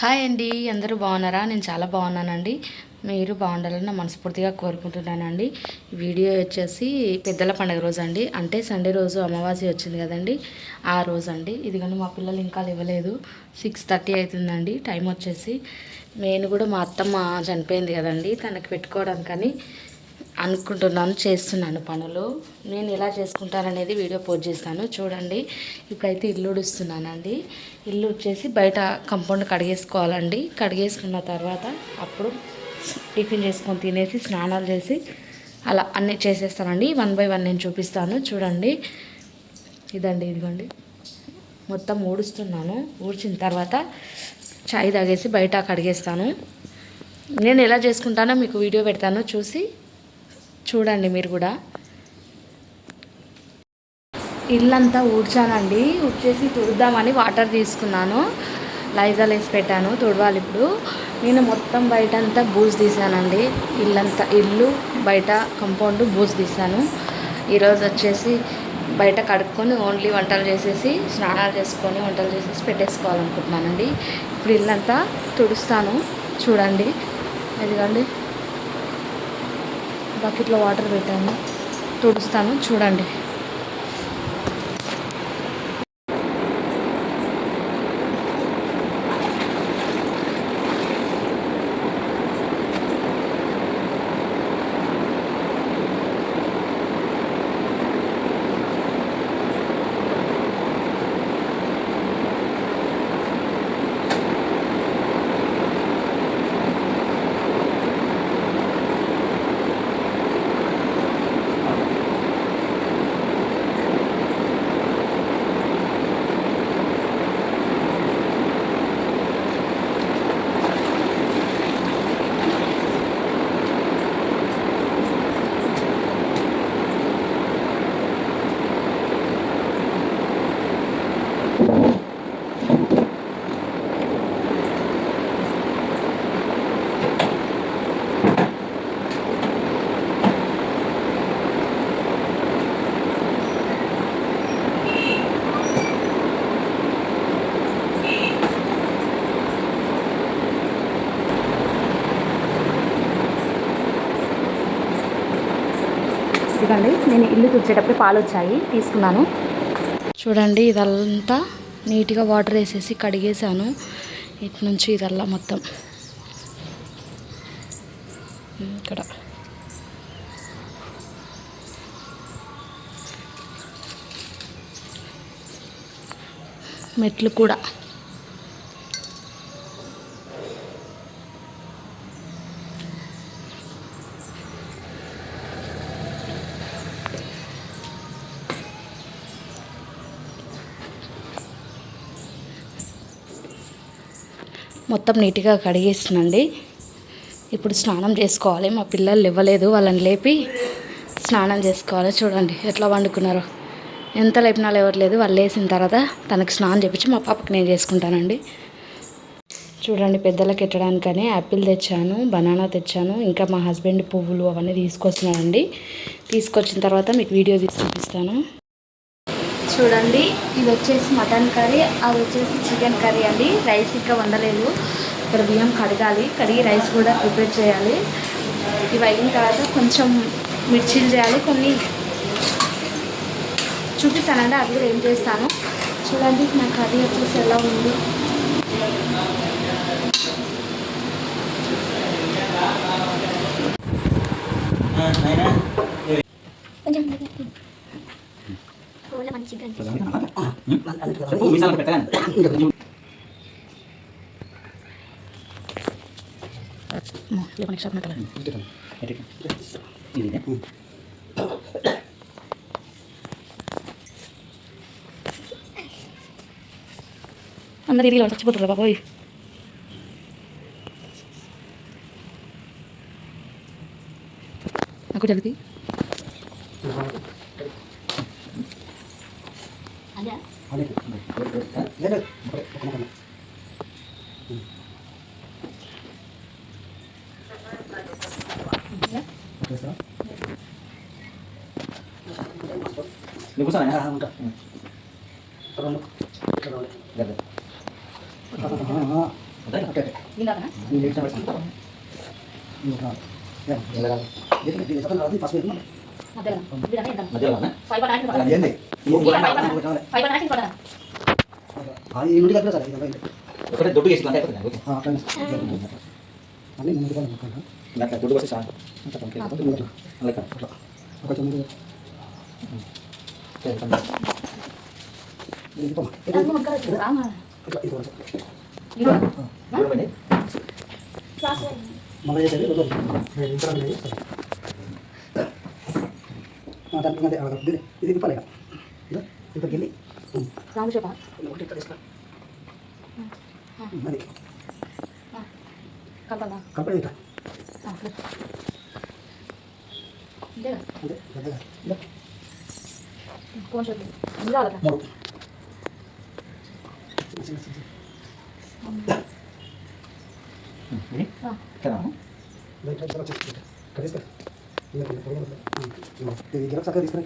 Hi అండి, అందరూ బాగున్నారా? నేను చాలా బాగున్నానండి. మీరు బాగుండాలని నా మనస్ఫూర్తిగా కోరుకుంటున్నానండి. వీడియో వచ్చేసి పెద్దల పండుగ రోజు అండి, అంటే సండే రోజు అమావాస్య వచ్చింది కదండి, ఆ రోజు అండి. ఇదిగోండి మా పిల్లలు ఇంకా లేవలేదు, 6:30 అవుతుందండి టైం వచ్చేసి. నేను కూడా మా అత్తమ్మ చనిపోయింది కదండి, తనకి పెట్టుకోవడానికని అనుకుంటున్నాను, చేస్తున్నాను పనులు. నేను ఎలా చేసుకుంటాననేది వీడియో పోస్ట్ చేస్తాను చూడండి. ఇప్పుడైతే ఇల్లు ఉడుస్తున్నానండి. ఇల్లు వచ్చేసి బయట కంపౌండ్ కడిగేసుకోవాలండి. కడిగేసుకున్న తర్వాత అప్పుడు టిఫిన్ చేసుకొని తినేసి స్నానాలు చేసి అలా అన్నీ చేసేస్తానండి. 1 by 1 నేను చూపిస్తాను చూడండి. ఇదిగోండి మొత్తం ఊడుస్తున్నాను. ఊడ్చిన తర్వాత చాయ్ తాగేసి బయట కడిగేస్తాను. నేను ఎలా చేసుకుంటానో మీకు వీడియో పెడతాను, చూడండి మీరు కూడా. ఇల్లంతా ఊడ్చానండి. ఊడ్చేసి తుడుద్దామని వాటర్ తీసుకున్నాను, లైజాల్ వేసి పెట్టాను, తుడవాలి ఇప్పుడు. నేను మొత్తం బయట అంతా బూజు తీసానండి. ఇల్లు బయట కంపౌండ్ బూజు తీసాను. ఈరోజు వచ్చేసి బయట కడుక్కొని ఓన్లీ వంటలు చేసేసి స్నానాలు చేసుకొని వంటలు చేసేసి పెట్టేసుకోవాలనుకుంటున్నానండి. ఇప్పుడు ఇల్లంతా తుడుస్తాను చూడండి. ఇదిగోండి బకెట్లో వాటర్ పెట్టాను, తుడుస్తాను చూడండి. ఇదిగోండి నేను ఇల్లు తుడిచేటప్పుడు పాలు వచ్చాయి, తీసుకున్నాను చూడండి. ఇదంతా నీట్గా వాటర్ వేసేసి కడిగేసాను. ఇటు నుంచి ఇదల్లా మొత్తం ఇక్కడ మెట్లు కూడా మొత్తం నీట్గా కడిగేసినండి. ఇప్పుడు స్నానం చేసుకోవాలి. మా పిల్లలు ఇవ్వలేదు, వాళ్ళని లేపి స్నానం చేసుకోవాలి. చూడండి ఎట్లా వండుకున్నారో, ఎంత లేపినా లేవట్లేదు. వాళ్ళు లేచిన తర్వాత తనకు స్నానం చేపించి మా పాపకి నేను చేసుకుంటానండి. చూడండి పెద్దలకు ఎట్టడానికని యాపిల్ తెచ్చాను, బనానా తెచ్చాను, ఇంకా మా హస్బెండ్ పువ్వులు అవన్నీ తీసుకొచ్చినానండి. తీసుకొచ్చిన తర్వాత మీకు వీడియో తీసి చూపిస్తాను చూడండి. ఇది వచ్చేసి మటన్ కర్రీ, అది వచ్చేసి చికెన్ కర్రీ అండి. రైస్ ఇంకా వండలేదు. ఇక్కడ బియ్యం కడిగి రైస్ కూడా ప్రిపేర్ చేయాలి. ఇవి అయిన తర్వాత కొంచెం మిర్చీలు చేయాలి, కొన్ని చూపిస్తానండి. అది కూడా ఏం చేస్తాను చూడండి. నా కర్రీ వచ్చేసి ఎలా ఉంది. అందరు ఇది చచ్చిపోతున్నారు బాబోయ్. నాకు జల్దీ ఒకటే దొడ్డు వేసి దొడ్డు వచ్చి సార్ మళ్ళీ ఇది తిప్పాలి ఇక్కడికి వెళ్ళి అది కలపలేదు ఇట్లా చక్కగా తీసుకుని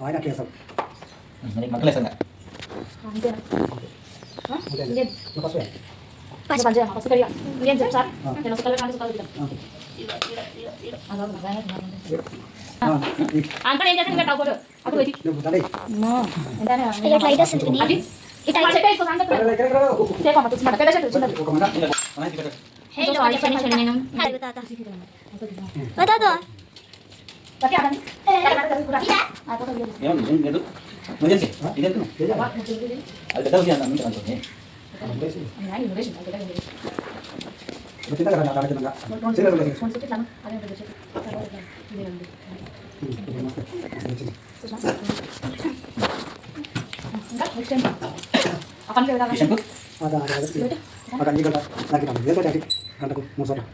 ఆయన అట్లా వేస్తాం మక్కలేసంగా గంటకు 3 సార్లు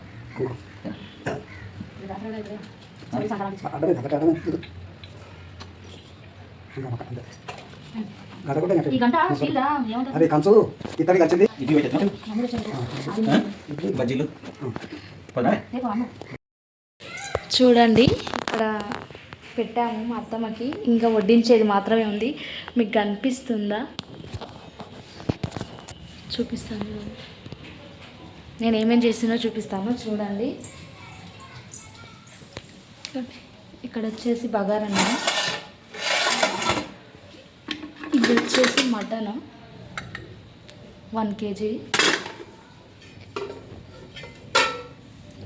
అదే కంచు ఇతడికి వచ్చింది చూడండి ఇక్కడ పెట్టాము మా అత్తమ్మకి, ఇంకా వడ్డించేది మాత్రమే ఉంది. మీకు కనిపిస్తుందా? చూపిస్తాను, నేను ఏమేం చేసినో చూపిస్తాను చూడండి. ఇక్కడ వచ్చేసి బగారన్నం, ఇది వచ్చేసి మటన్ 1 kg,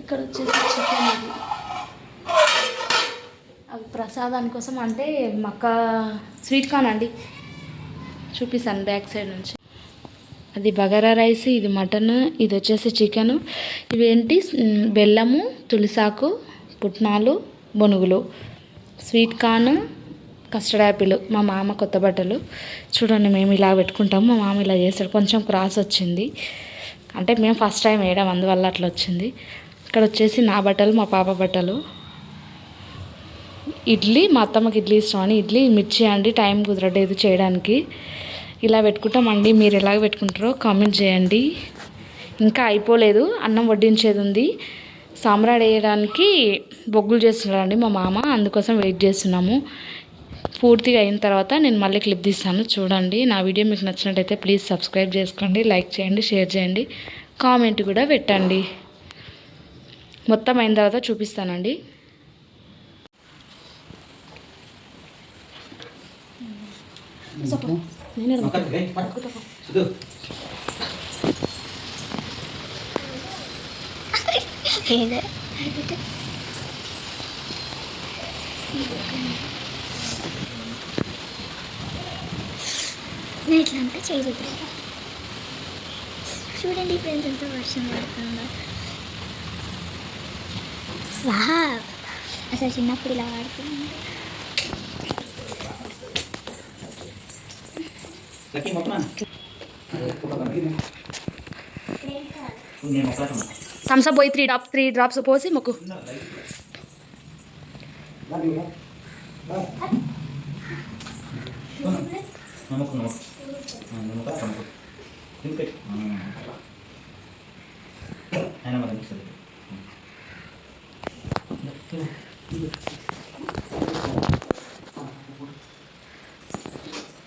ఇక్కడ వచ్చేసి చికెన్. ఇది అవి ప్రసాదాని కోసం, అంటే మక్క స్వీట్ కార్న్ అండి, చూపిస్తాను బ్యాక్ సైడ్ నుంచి. అది బగారా రైస్, ఇది మటన్, ఇది వచ్చేసి చికెను. ఇవేంటి బెల్లము, తులసాకు, పుట్నాలు, బొనుగులు, స్వీట్ కార్న్, కస్టర్డ్ యాపిల్. మా మామ కొత్త బట్టలు చూడండి, మేము ఇలా పెట్టుకుంటాము, మా మామ ఇలా చేస్తాడు. కొంచెం క్రాస్ వచ్చింది, అంటే మేము ఫస్ట్ టైం వేయడం, అందువల్ల అట్లా వచ్చింది. ఇక్కడ వచ్చేసి నా బట్టలు, మా పాప బట్టలు. ఇడ్లీ, మా అత్తమ్మకి ఇడ్లీ ఇష్టం అని ఇడ్లీ, మిర్చి అండి, టైం కుదరలేదు చేయడానికి. ఇలా పెట్టుకుంటామండి. మీరు ఎలాగ పెట్టుకుంటారో కామెంట్ చేయండి. ఇంకా అయిపోలేదు, అన్నం వడ్డించేది ఉంది. సాంబ్రాడ్ వేయడానికి బొగ్గులు చేస్తున్నారండి మా మామ, అందుకోసం వెయిట్ చేస్తున్నాము. పూర్తిగా అయిన తర్వాత నేను మళ్ళీ క్లిప్ తీస్తాను చూడండి. నా వీడియో మీకు నచ్చినట్టయితే ప్లీజ్ సబ్స్క్రైబ్ చేసుకోండి, లైక్ చేయండి, షేర్ చేయండి, కామెంట్ కూడా పెట్టండి. మొత్తం అయిన తర్వాత చూపిస్తానండి. ఇట్లా అంటే చేయలేదు. చూడండి ఫ్రెండ్స్, ఎంత వర్షం పడుతుందో. వావ్, అసలు చిన్నప్పుడు ఇలా ఆడుతున్నాను. థమ్స్అప్ పోయి 3 డ్రాప్స్ పోసి మొక్కు.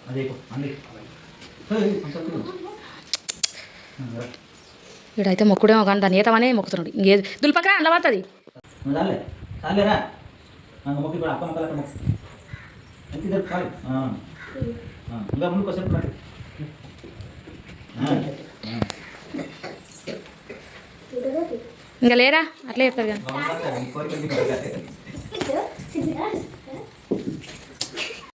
అదే అండి వీడైతే మొక్కుడేమో కానీ దాని ఈతమనే మొక్కుతున్నాడు ఇంకే దుల్పక్క అందులో పడుతుంది చాలే చాలేరా మొక్కి కూడా అక్క మొక్కలు అక్కడ మొక్కు ఎంత ఇద్దరు చాలు ఇంకా ముందుకు వస్తే ఇంకా లేరా అట్లే చెప్తారు కానీ కోరికలు